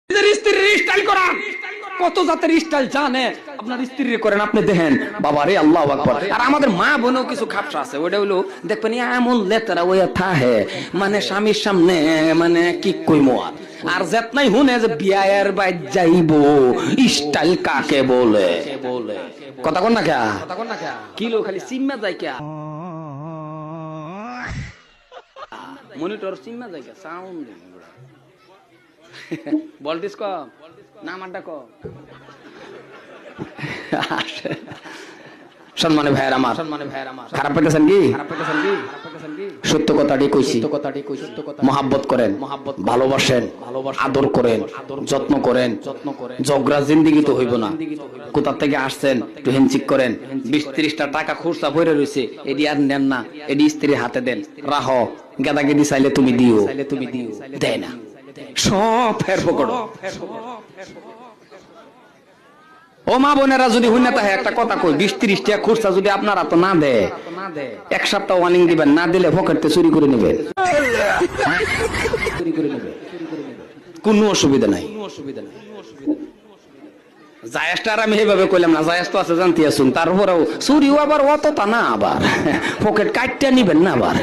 স্ত্রীর স্টাইল করা কত জাতের স্টাইল জানে আপনার স্ত্রীর করেন আপনি দেখেন বাবা রে আল্লাহু আকবার। আর আমাদের মা বোনও কিছু খাপসা আছে, ওইটা হলো দেখবেন এমন লেতেরা ওই থাহে মানে স্বামীর সামনে মানে কি কইমো আর যেত নাই হুনে যে বিয়ায়ের বাইর যাইবো স্টাইল কাকে বলে কথা কন না কে কিলো খালি সিম্মা যায় কে মনিটর সিম্মা যায় কে সাউন্ড বলটিস কম নাম আড্ডা কম সম্মানে ভাইয়ের আমার খারাপ পেতেছেন কি সত্য কথাটি কইছি মহাব্বত করেন ভালোবাসেন আদর করেন যত্ন করেন ঝগড়া জিন্দিগি তো হইব না। কোথা থেকে আসছেন একটু হ্যান্ডশেক করেন। 20-30টা টাকা খুচরা পড়ে রয়েছে এডি আর নেন না, এডি স্ত্রীর হাতে দেন। রাহ গেদাগেদি চাইলে তুমি দিও দেয় না সব ফের পকড়ো। ও মা বোনেরা যদি হুইনা তাহে একটা কথা কই 20-30 টাকা খুচরা যদি আপনারা তো না দেয় এক সপ্তাহ ওয়ার্নিং দিবেন, না দিলে পকেটে চুরি করে নেবেন কোনো অসুবিধা নাই। জায়েজটা আর আমি এইভাবে কইলাম না, জায়েজ তো আছে জানতে আসুন, তারপরেও চুরিও আবার অতটা না, আবার পকেট কাটতে নিবেন না আবার।